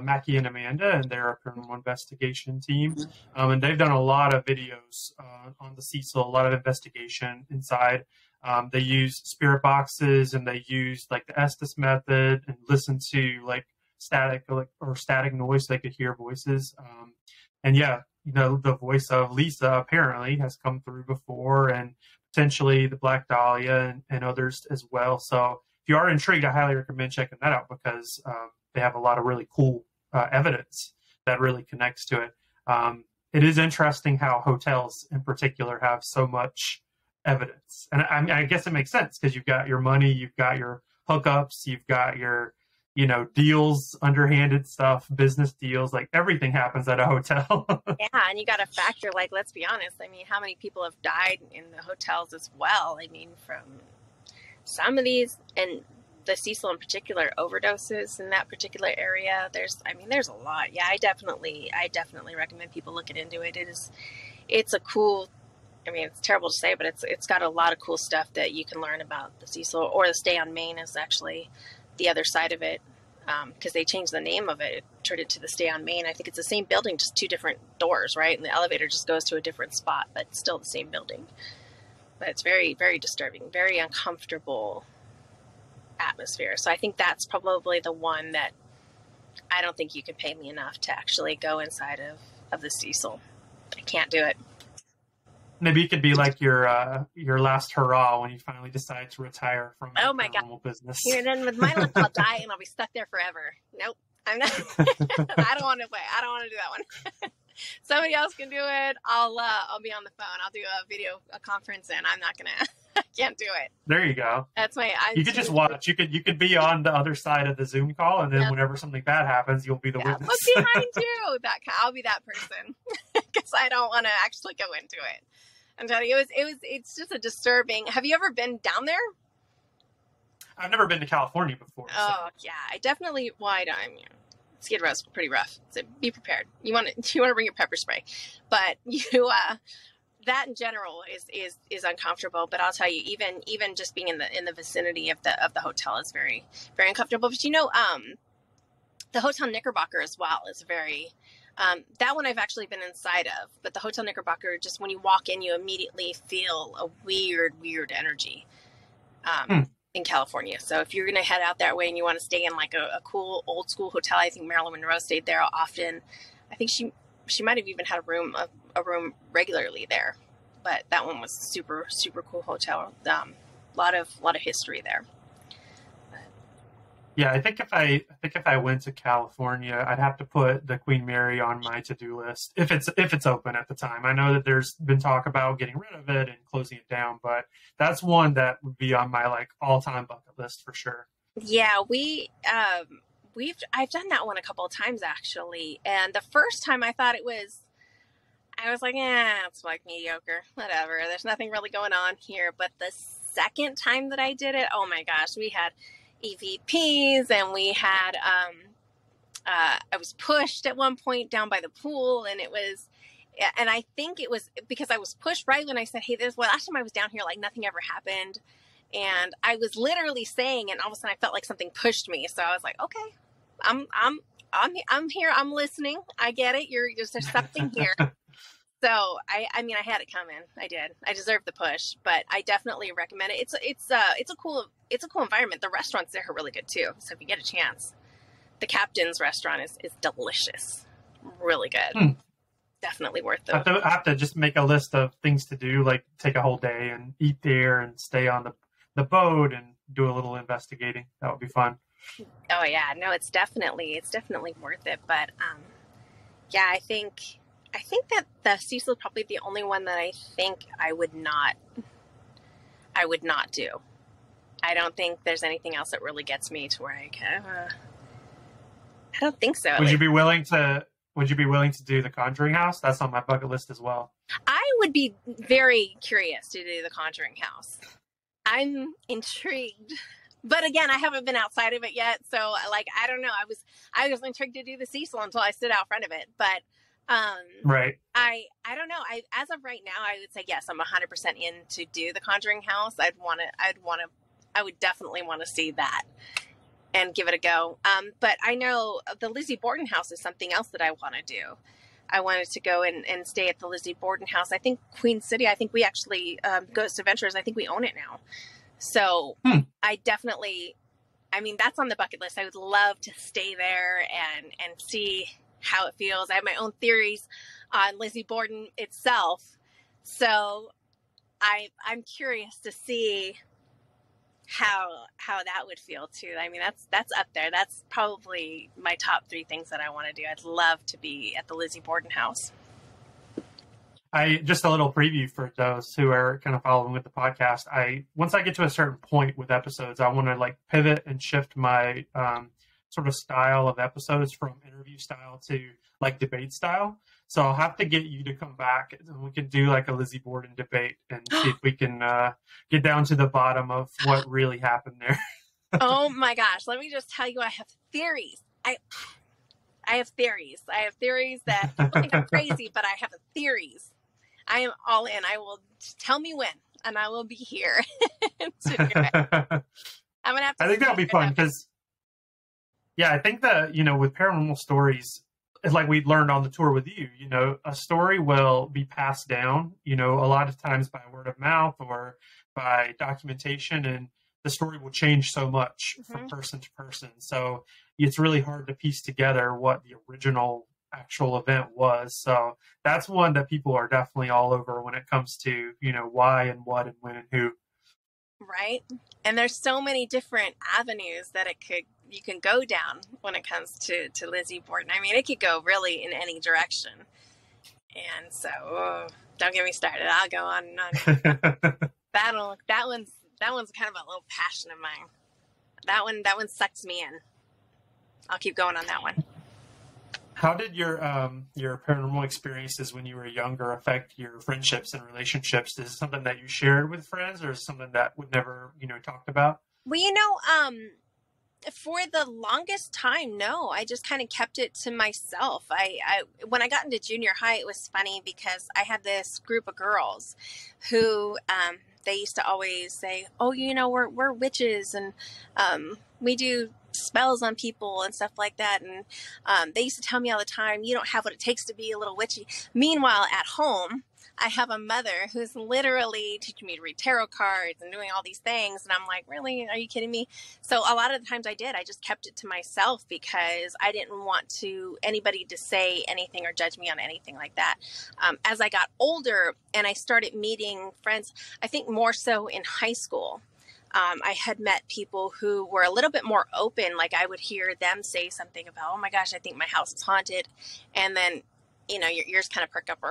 Mackie and Amanda, and they're a criminal investigation team. And they've done a lot of videos on the Cecil, a lot of investigation inside. They use spirit boxes, and they use like the Estes method, and listen to like static noise so they could hear voices. And yeah, the voice of Lisa apparently has come through before, and potentially the Black Dahlia and others as well. So if you are intrigued, I highly recommend checking that out, because they have a lot of really cool evidence that really connects to it. It is interesting how hotels in particular have so much evidence. And I guess it makes sense, because you've got your money, you've got your hookups, you've got your, deals, underhanded stuff, business deals, like everything happens at a hotel. Yeah. And you got to factor, like, let's be honest. I mean, how many people have died in the hotels as well? I mean, from some of these, and the Cecil in particular, overdoses in that particular area. There's a lot. Yeah, I definitely recommend people looking into it. It's a cool, I mean, it's terrible to say, but it's got a lot of cool stuff that you can learn about the Cecil, or the Stay on Main is actually the other side of it, because they changed the name of it. It turned it to the Stay on Main. I think it's the same building, just two different doors, right? And the elevator just goes to a different spot, but it's still the same building. But it's very, very disturbing, very uncomfortable atmosphere. So I think that's probably the one that I don't think you can pay me enough to actually go inside of the Cecil. I can't do it. Maybe it could be like your last hurrah when you finally decide to retire from the paranormal business. And then with my luck, I'll die and I'll be stuck there forever. Nope, I'm not. I don't want to play. I don't want to do that one. Somebody else can do it. I'll be on the phone. I'll do a conference, and I'm not gonna. I can't do it. There you go. That's you could just watch. You could be on the other side of the Zoom call, and then whenever something bad happens, you'll be the witness. Look behind you. I'll be that person, because I don't want to actually go into it. I'm telling you, it's just a disturbing. Have you ever been down there? I've never been to California before. Oh yeah, I definitely. Well, I Skid Row's pretty rough, so be prepared. You want to bring your pepper spray, but that in general is uncomfortable. But I'll tell you, even just being in the vicinity of the hotel is very, very uncomfortable. But the Hotel Knickerbocker as well is very That one I've actually been inside of, but the Hotel Knickerbocker, just when you walk in, you immediately feel a weird energy in California. So if you're going to head out that way and you want to stay in like a cool old school hotel, I think Marilyn Monroe stayed there often. I think she might have even had a room regularly there, but that one was super cool hotel. Lot of history there. Yeah, I think if I went to California, I'd have to put the Queen Mary on my to-do list if it's open at the time. I know that there's been talk about getting rid of it and closing it down, but that's one that would be on my like all-time bucket list for sure. Yeah, I've done that one a couple of times actually, and the first time I was like, it's like mediocre, whatever. There's nothing really going on here. But the second time that I did it, oh my gosh, we had EVPs and we had, I was pushed at one point down by the pool, and I think it was because I was pushed right when I said, hey, last time I was down here, like nothing ever happened. And I was literally saying, and all of a sudden I felt like something pushed me. So I was like, okay, I'm here. I'm listening. I get it. There's something here. So I mean, I had it coming. I did. I deserved the push, but I definitely recommend it. It's a cool environment. The restaurants there are really good too. So if you get a chance, the Captain's restaurant is delicious, really good. Definitely worth it. I have to just make a list of things to do, like take a whole day and eat there and stay on the boat and do a little investigating. That would be fun. Oh yeah, no, it's definitely worth it. But yeah, I think that the Cecil is probably the only one that I think I would not do. I don't think there's anything else that really gets me to where I don't think so. Would you be willing to do the Conjuring House? That's on my bucket list as well. I would be very curious to do the Conjuring House. I'm intrigued. But again, I haven't been outside of it yet, so like I don't know. I was intrigued to do the Cecil until I stood out front of it. But right. I don't know. As of right now, I would say yes. I'm 100% in to do the Conjuring House. I would definitely want to see that and give it a go. But I know the Lizzie Borden House is something else that I want to do. I wanted to go and stay at the Lizzie Borden House. I think Queen City. I think we actually Ghost Adventures. I think we own it now. So I definitely. I mean, that's on the bucket list. I would love to stay there and see how it feels. I have my own theories on Lizzie Borden itself. So I'm curious to see how that would feel too. I mean, that's up there. That's probably my top 3 things that I want to do. I'd love to be at the Lizzie Borden House. Just a little preview for those who are kind of following with the podcast. Once I get to a certain point with episodes, I want to like pivot and shift my sort of style of episodes from interview style to like debate style. So I'll have to get you to come back and we can do like a Lizzie Borden debate and see if we can get down to the bottom of what really happened there. Oh my gosh. Let me just tell you, I have theories. I have theories. I have theories that people think I'm crazy, but I have theories. I am all in. I will tell me when, and I will be here to do it. I'm gonna have to. I think that'll be fun because, yeah, I think that with paranormal stories, it's like we learned on the tour with you. A story will be passed down. A lot of times by word of mouth or by documentation, and the story will change so much from person to person. So it's really hard to piece together what the original actual event was. So that's one that people are definitely all over when it comes to why and what and when and who. Right. And there's so many different avenues that you can go down when it comes to Lizzie Borden. I mean, it could go really in any direction. And so don't get me started. I'll go on and on. that one's kind of a little passion of mine. That one sucks me in. I'll keep going on that one. How did your paranormal experiences when you were younger affect your friendships and relationships? Is it something that you shared with friends, or is it something that would never, talked about? Well, for the longest time, no. I just kind of kept it to myself. I when I got into junior high, it was funny because I had this group of girls who they used to always say, "Oh, we're witches and we do spells on people and stuff like that. And they used to tell me all the time, you don't have what it takes to be a little witchy. Meanwhile, at home, I have a mother who's literally teaching me to read tarot cards and doing all these things. And I'm like, really? Are you kidding me? So a lot of the times I just kept it to myself because I didn't want anybody to say anything or judge me on anything like that. As I got older and I started meeting friends, I think more so in high school, I had met people who were a little bit more open. Like I would hear them say something about, oh my gosh, I think my house is haunted. And then, your ears kind of perk up,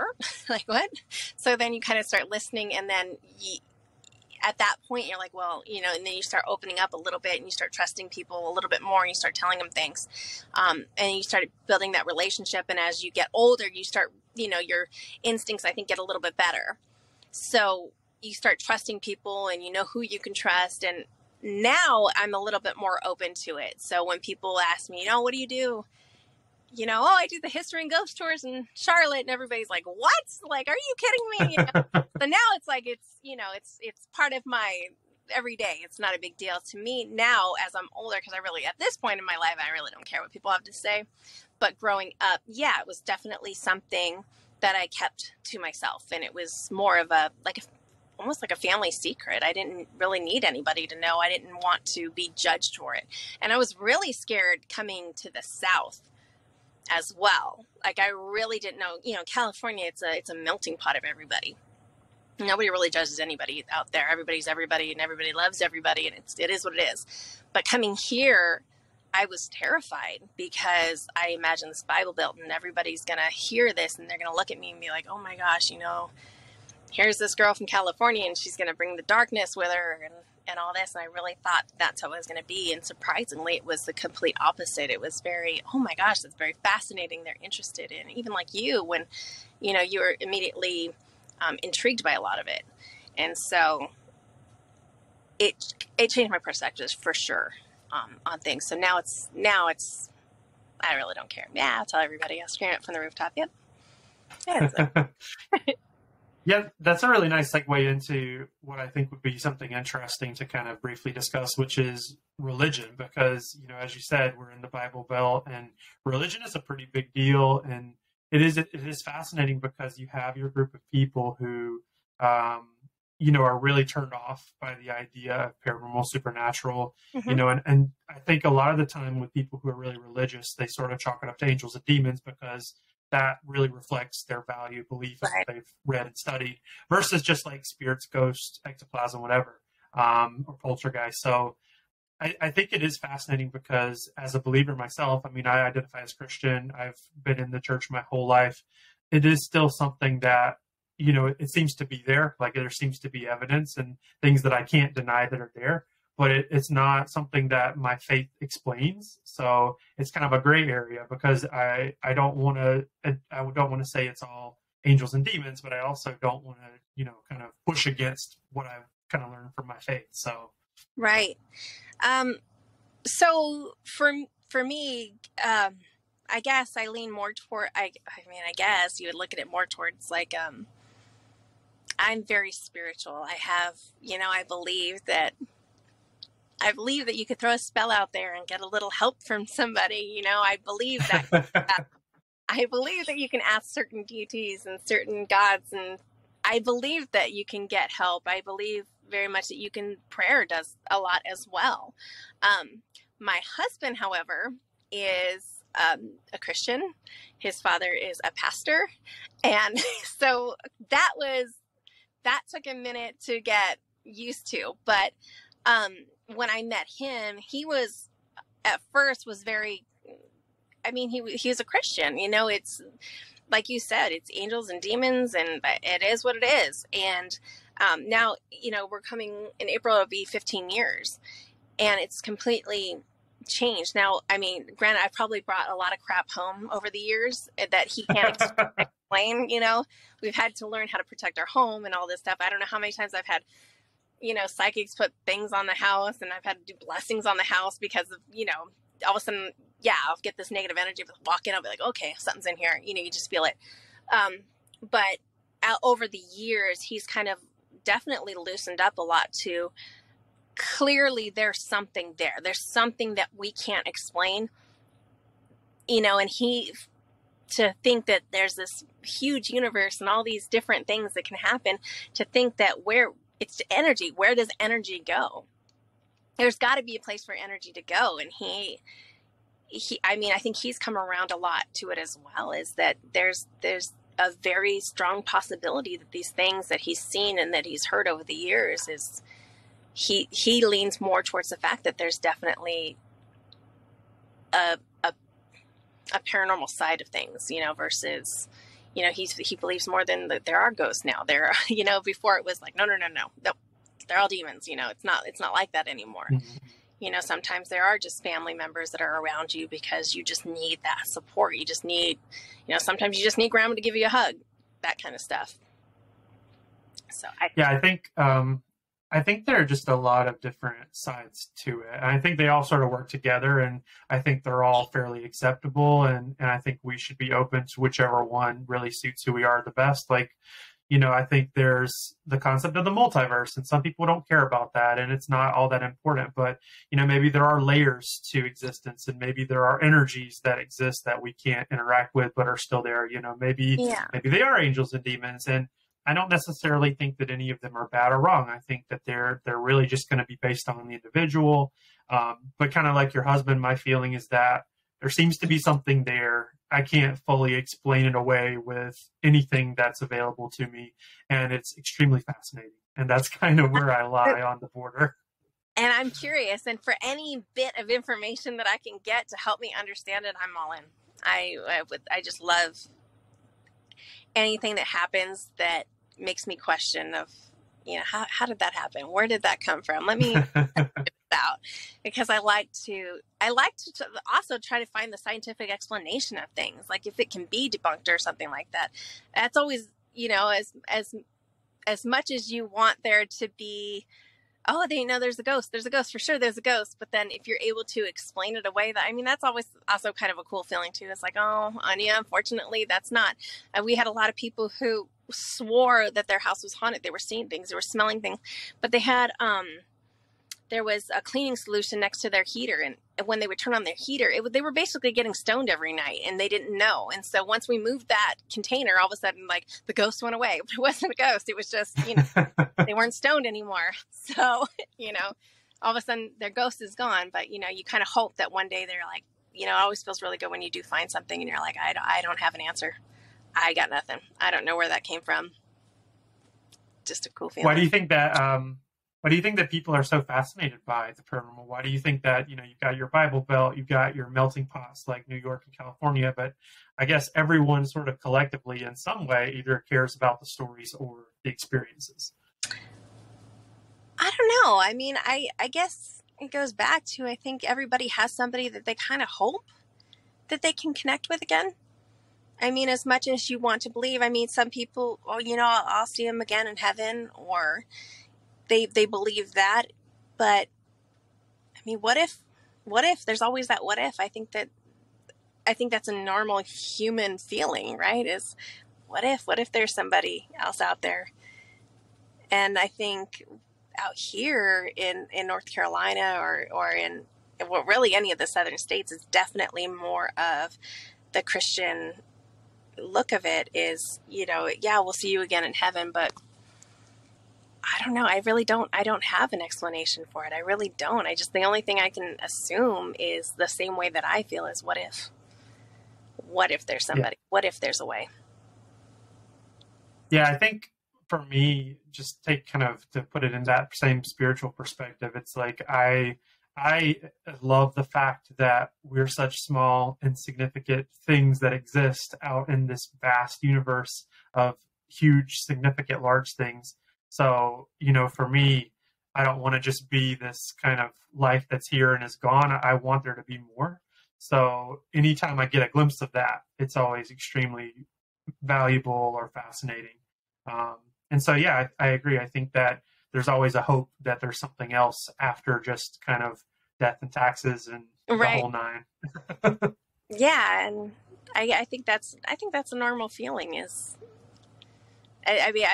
like what? So then you kind of start listening. And then at that point, you're like, well, and then you start opening up a little bit and you start trusting people a little bit more and you start telling them things. And you start building that relationship. And as you get older, you start, your instincts, I think, get a little bit better. So you start trusting people and you know who you can trust. And now I'm a little bit more open to it. So when people ask me, what do you do? Oh, I do the history and ghost tours in Charlotte, and everybody's like, what? Like, are you kidding me? So now it's like, it's part of my everyday. It's not a big deal to me now as I'm older, because at this point in my life, I really don't care what people have to say. But growing up, yeah, it was definitely something that I kept to myself. And it was more of almost like a family secret. I didn't really need anybody to know. I didn't want to be judged for it. And I was really scared coming to the South as well. Like I really didn't know, California, it's a melting pot of everybody. Nobody really judges anybody out there. Everybody's everybody and everybody loves everybody. And it is what it is. But coming here, I was terrified because I imagine this Bible Belt and everybody's going to hear this and they're going to look at me and be like, oh my gosh, here's this girl from California and she's going to bring the darkness with her and all this. And I really thought that's how it was going to be. And surprisingly, it was the complete opposite. It was very, oh my gosh, that's very fascinating. They're interested in, even like you, when, you were immediately intrigued by a lot of it. And so it changed my perspectives for sure on things. So now it's, I really don't care. Yeah, I'll tell everybody. I'll scream it from the rooftop. Yep. Yeah, yeah, that's a really nice segue into what I think would be something interesting to kind of briefly discuss, which is religion. Because, as you said, we're in the Bible Belt and religion is a pretty big deal. And it is fascinating because you have your group of people who, are really turned off by the idea of paranormal, supernatural, mm-hmm. And I think a lot of the time with people who are really religious, they sort of chalk it up to angels and demons because that really reflects their value, belief, right. that they've read and studied, versus just like spirits, ghosts, ectoplasm, whatever, or poltergeist. So I think it is fascinating because as a believer myself, I identify as Christian. I've been in the church my whole life. It is still something that, it seems to be there. Like there seems to be evidence and things that I can't deny that are there. But it's not something that my faith explains. So it's kind of a gray area because I don't want to say it's all angels and demons, but I also don't want to, kind of push against what I've kind of learned from my faith. So. Right. So for me, I guess I lean more toward, I guess you would look at it more towards like, I'm very spiritual. I have, I believe that you could throw a spell out there and get a little help from somebody. I believe that I believe that you can ask certain deities and certain gods, and I believe that you can get help. I believe very much that prayer does a lot as well. My husband, however, is a Christian. His father is a pastor. And so that took a minute to get used to. But when I met him, he was at first was very, he was a Christian, it's like you said, it's angels and demons and it is what it is. And now, we're coming in April, it'll be 15 years and it's completely changed. Now, granted, I've probably brought a lot of crap home over the years that he can't explain, we've had to learn how to protect our home and all this stuff. I don't know how many times I've had psychics put things on the house and I've had to do blessings on the house because of, all of a sudden, I'll get this negative energy, but walk in, I'll be like, okay, something's in here. You just feel it. But over the years, he's kind of definitely loosened up a lot to clearly there's something there. There's something that we can't explain, you know, and to think that there's this huge universe and all these different things that can happen, to think that it's energy, where does energy go? There's got to be a place for energy to go. And I mean, I think he's come around a lot to it as well, is that there's a very strong possibility that these things that he's seen and that he's heard over the years is, he leans more towards the fact that there's definitely a paranormal side of things, you know, versus, you know, he believes more than that there are ghosts now. There are, you know, before it was like, no, they're all demons, you know, it's not like that anymore. Mm-hmm. You know, sometimes there are just family members that are around you because you just need that support. You just need, you know, sometimes you just need grandma to give you a hug, that kind of stuff. So I think there are just a lot of different sides to it. And I think they all sort of work together, and I think they're all fairly acceptable. And I think we should be open to whichever one really suits who we are the best. Like, you know, I think there's the concept of the multiverse, and some people don't care about that, and it's not all that important. But, you know, maybe there are layers to existence, and maybe there are energies that exist that we can't interact with but are still there. You know, maybe they are angels and demons, and I don't necessarily think that any of them are bad or wrong. I think that they're really just going to be based on the individual. But kind of like your husband, my feeling is that there seems to be something there. I can't fully explain it away with anything that's available to me, and it's extremely fascinating. And that's kind of where I lie on the border. And I'm curious, and for any bit of information that I can get to help me understand it, I'm all in. I just love anything that happens that makes me question of, you know, how did that happen? Where did that come from? Let me figure it out, because I like to also try to find the scientific explanation of things, like if it can be debunked or something like that. That's always, you know, as much as you want there to be, oh, they know there's a ghost for sure, there's a ghost. But then if you're able to explain it away, that, I mean, that's always also kind of a cool feeling too. It's like, oh, Anya, unfortunately, that's not. We had a lot of people who swore that their house was haunted. They were seeing things, they were smelling things, but they had, there was a cleaning solution next to their heater. And when they would turn on their heater, they were basically getting stoned every night, and they didn't know. And so once we moved that container, all of a sudden, like, the ghost went away. But it wasn't a ghost. It was just, you know, they weren't stoned anymore. So, you know, all of a sudden their ghost is gone. But, you know, you kind of hope that one day they're like, you know, it always feels really good when you do find something and you're like, I don't have an answer. I got nothing. I don't know where that came from. Just a cool feeling. Why do you think that people are so fascinated by the paranormal? Why do you think that, you know, you've got your Bible Belt, you've got your melting pots like New York and California, but I guess everyone sort of collectively in some way either cares about the stories or the experiences? I don't know. I mean, I guess it goes back to, I think everybody has somebody that they kind of hope that they can connect with again. I mean, as much as you want to believe, I mean, some people, oh, you know, I'll see him again in heaven, or they believe that. But I mean, what if there's always that what if? I think that's a normal human feeling, right? Is what if there's somebody else out there? And I think out here in North Carolina or in, well, really any of the southern states, is definitely more of the Christian look of it is, you know, yeah, we'll see you again in heaven, but I don't know. I don't have an explanation for it. I really don't. The only thing I can assume is the same way that I feel is what if there's somebody, what if there's a way? Yeah, I think for me, just take kind of to put it in that same spiritual perspective, it's like I love the fact that we're such small, insignificant things that exist out in this vast universe of huge, significant, large things. So, you know, for me, I don't want to just be this kind of life that's here and is gone. I want there to be more. So anytime I get a glimpse of that, it's always extremely valuable or fascinating. And so, yeah, I agree. I think that there's always a hope that there's something else after just kind of death and taxes and the whole nine. Yeah, and I think that's a normal feeling. Is I mean,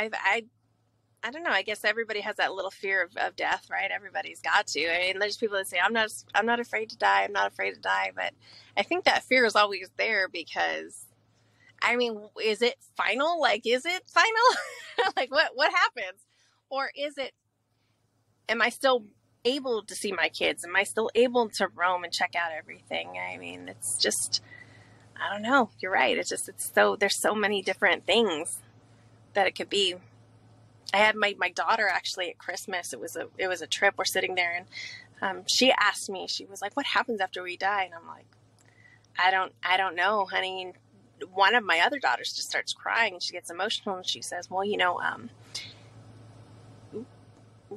I don't know. I guess everybody has that little fear of death, right? Everybody's got to. I mean, there's people that say, I'm not afraid to die. I'm not afraid to die. But I think that fear is always there because, I mean, is it final? Like, is it final? Like, what happens? Or is it, am I still able to see my kids? Am I still able to roam and check out everything? I mean, it's just, I don't know. You're right. There's so many different things that it could be. I had my daughter actually at Christmas. It was a trip. We're sitting there and she asked me, she was like, what happens after we die? And I'm like, I don't know, honey. And one of my other daughters just starts crying and she gets emotional and she says, well,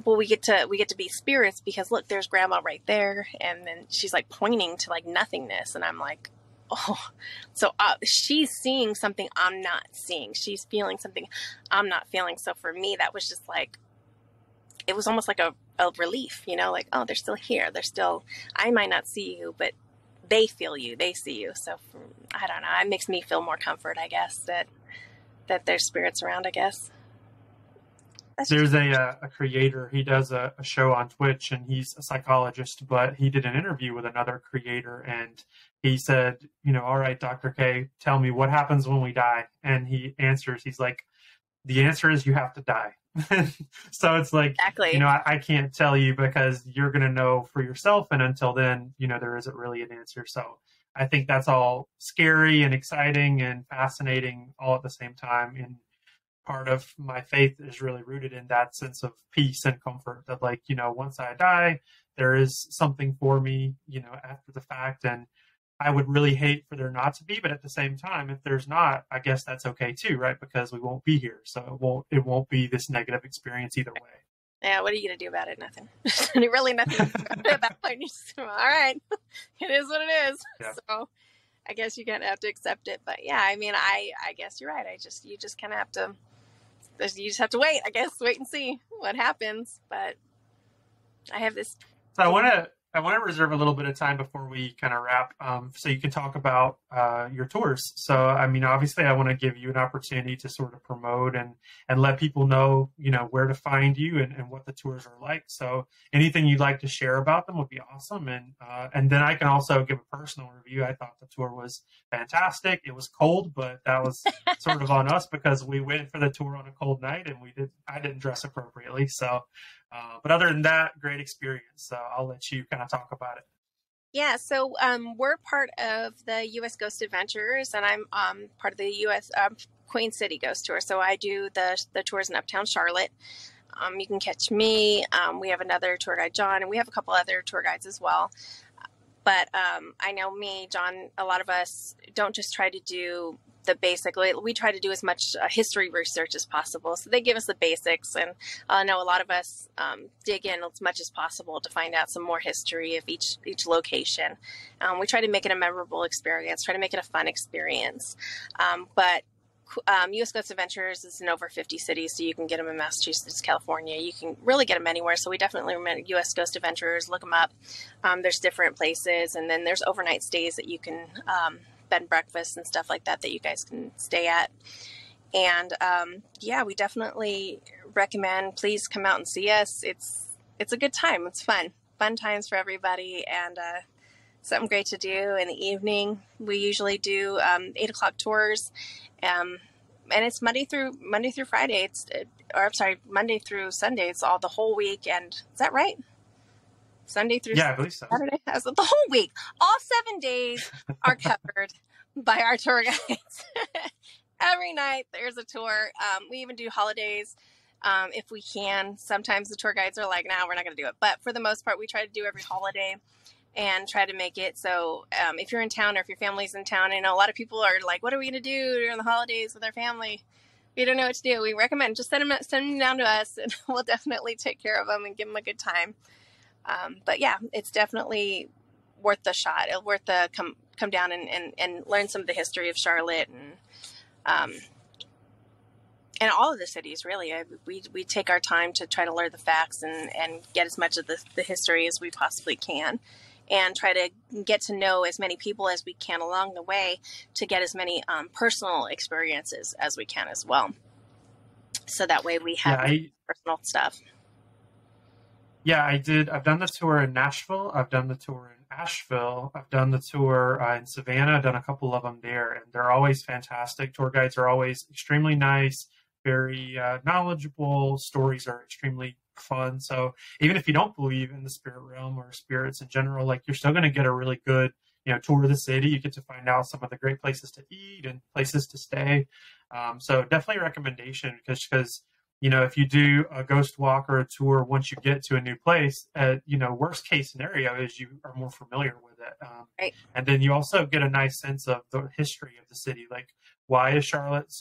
we get to be spirits because look, there's grandma right there. And then she's like pointing to like nothingness. And I'm like, oh, so she's seeing something I'm not seeing. She's feeling something I'm not feeling. So for me, that was just like, it was almost like a relief, like, oh, they're still here. I might not see you, but they feel you, they see you. So I don't know. It makes me feel more comfort, I guess, that there's spirits around, I guess. There's a creator. He does a show on Twitch, and he's a psychologist, but he did an interview with another creator, and he said, all right, Dr. K, tell me what happens when we die. And he answers, he's like, the answer is you have to die. So it's like, exactly. I can't tell you because you're going to know for yourself. And until then, there isn't really an answer. So I think that's all scary and exciting and fascinating all at the same time. And part of my faith is really rooted in that sense of peace and comfort that, like, once I die, there is something for me, after the fact. And I would really hate for there not to be, but at the same time, if there's not, I guess that's okay too, right? Because we won't be here. So it won't be this negative experience either way. Yeah, what are you going to do about it? Nothing. Really nothing at that point. You just, all right, it is what it is. Yeah. So I guess you kind of have to accept it. But yeah, I mean, I guess you're right. You just kind of have to, you just have to wait, I guess, wait and see what happens. But I have this. So I want to reserve a little bit of time before we kind of wrap, so you can talk about your tours. So, I mean, obviously, I want to give you an opportunity to sort of promote and let people know, where to find you and what the tours are like. So anything you'd like to share about them would be awesome. And then I can also give a personal review. I thought the tour was fantastic. It was cold, but that was sort of on us because we went for the tour on a cold night and I didn't dress appropriately. So, but other than that, great experience. So I'll let you kind of talk about it. Yeah, so we're part of the U.S. Ghost Adventures, and I'm part of the U.S. Queen City Ghost Tour. So I do the tours in Uptown Charlotte. You can catch me. We have another tour guide, John, and we have a couple other tour guides as well. But I know me, John, a lot of us don't just try to do the basic. We try to do as much history research as possible. So they give us the basics, and I know a lot of us dig in as much as possible to find out some more history of each location. We try to make it a memorable experience, try to make it a fun experience. But U.S. Ghost Adventures is in over 50 cities, so you can get them in Massachusetts, California. You can really get them anywhere. So we definitely recommend U.S. Ghost Adventures. Look them up. There's different places, and then there's overnight stays that you can bed and breakfast and stuff like that you guys can stay at. And yeah, we definitely recommend. Please come out and see us. It's a good time. It's fun times for everybody, and something great to do in the evening. We usually do 8:00 tours. And it's Monday through Friday. Monday through Sunday. It's all the whole week. And is that right? Sunday through I believe so. Saturday. The whole week. All 7 days are covered by our tour guides. Every night there's a tour. We even do holidays if we can. Sometimes the tour guides are like, "No, we're not going to do it." But for the most part, we try to do every holiday and try to make it so if you're in town or if your family's in town, I know a lot of people are like, what are we going to do during the holidays with our family? We don't know what to do. We recommend just send them down to us, and we'll definitely take care of them and give them a good time. But yeah, it's definitely worth the shot. It's worth the come down and learn some of the history of Charlotte and all of the cities, really. We take our time to try to learn the facts and get as much of the history as we possibly can, and try to get to know as many people as we can along the way to get as many personal experiences as we can as well. So that way we have personal stuff. Yeah, I did. I've done the tour in Nashville. I've done the tour in Asheville. I've done the tour in Savannah. I've done a couple of them there, and they're always fantastic. Tour guides are always extremely nice, very knowledgeable. Stories are extremely fun. So even if you don't believe in the spirit realm or spirits in general, like you're still going to get a really good, tour of the city. You get to find out some of the great places to eat and places to stay. So definitely a recommendation because if you do a ghost walk or a tour, once you get to a new place, worst case scenario is you are more familiar with it. Right. And then you also get a nice sense of the history of the city. Like, why is Charlotte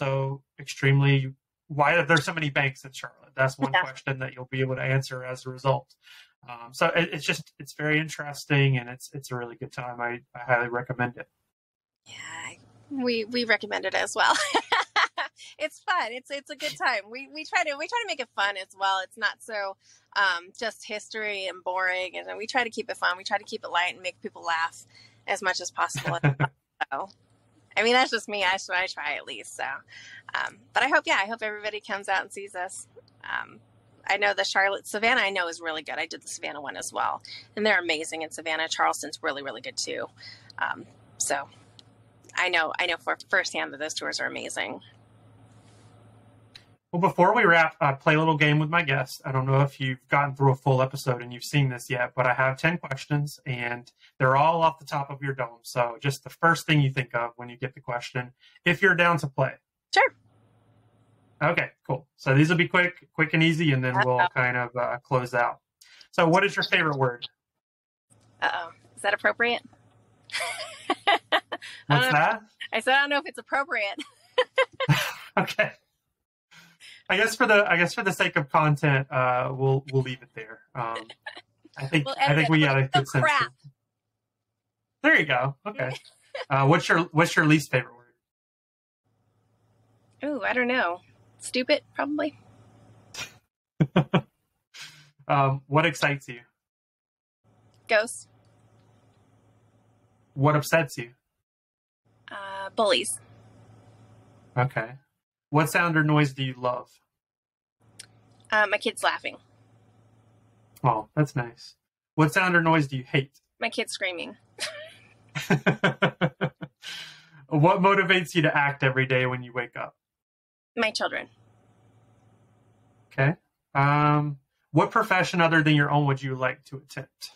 why are there so many banks in Charlotte? That's one question that you'll be able to answer as a result. So it's very interesting, and it's a really good time. I highly recommend it. Yeah, we recommend it as well. It's fun. It's a good time. We try to make it fun as well. It's not so just history and boring, and we try to keep it fun. We try to keep it light and make people laugh as much as possible. So, I mean, that's just me. I try at least. So, but I hope everybody comes out and sees us. I know the Savannah I know is really good. I did the Savannah one as well, and they're amazing in Savannah. Charleston's really, really good too. So I know for firsthand that those tours are amazing. Well, before we wrap, I play a little game with my guests. I don't know if you've gotten through a full episode and you've seen this yet, but I have 10 questions, and they're all off the top of your dome. So just the first thing you think of when you get the question, if you're down to play. Sure. Okay, cool. So these will be quick and easy, and then we'll kind of close out. So what is your favorite word? Uh-oh. Is that appropriate? What's that? I said I don't know if it's appropriate. Okay. I guess for the sake of content, we'll leave it there. I think we got a good sense. There you go. Okay. What's your least favorite word? Oh, I don't know. Stupid, probably. What excites you? Ghosts. What upsets you? Bullies. Okay. What sound or noise do you love? My kids laughing. Oh, that's nice. What sound or noise do you hate? My kids screaming. What motivates you to act every day when you wake up? My children. Okay. What profession other than your own would you like to attempt?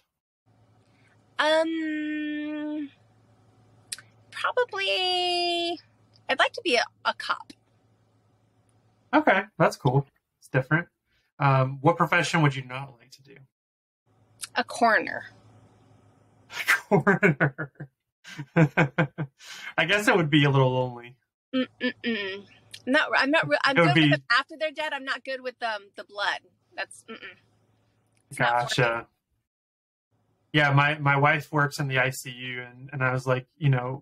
Probably, I'd like to be a cop. Okay, that's cool. It's different. What profession would you not like to do? A coroner. Coroner. I guess it would be a little lonely. I'm good with them after they're dead. I'm not good with the blood. That's gotcha. Yeah, my wife works in the ICU, and I was like,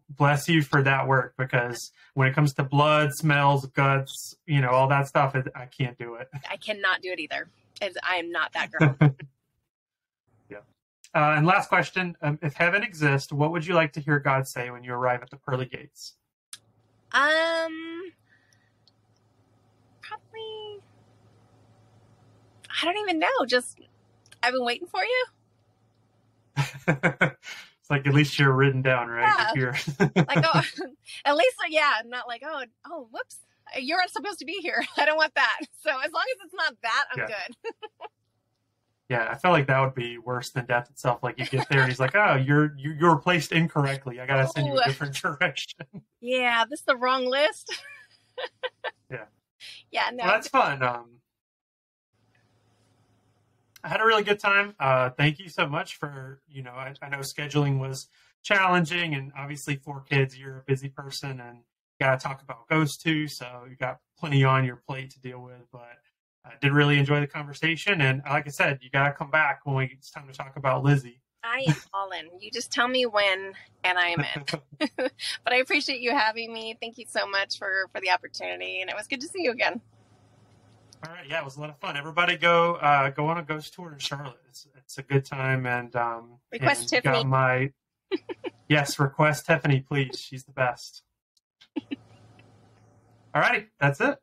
bless you for that work, because when it comes to blood, smells, guts, all that stuff, I can't do it. I cannot do it either. I am not that girl. Yeah. And last question, if heaven exists, what would you like to hear God say when you arrive at the pearly gates? Probably, I don't even know. Just, I've been waiting for you. It's like, at least you're written down, right? Yeah. Like, oh, at least, not like, oh, whoops, you're not supposed to be here. I don't want that. So as long as it's not that, I'm good. Yeah, I felt like that would be worse than death itself. Like, you get there and he's like, oh, you were placed incorrectly. I gotta send you a different direction. Yeah, this is the wrong list. Yeah. Yeah, no. Well, that's fun. I had a really good time. Thank you so much for, I know scheduling was challenging, and obviously 4 kids, you're a busy person and you got to talk about ghosts too. So you got plenty on your plate to deal with, but I did really enjoy the conversation. And like I said, you got to come back when it's time to talk about Lizzie. I am all in. You just tell me when and I am in. But I appreciate you having me. Thank you so much for the opportunity. And it was good to see you again. All right. Yeah, it was a lot of fun. Everybody go on a ghost tour in Charlotte. It's a good time. And request Tiffany. Yes, request Tiffany, please. She's the best. All righty. That's it.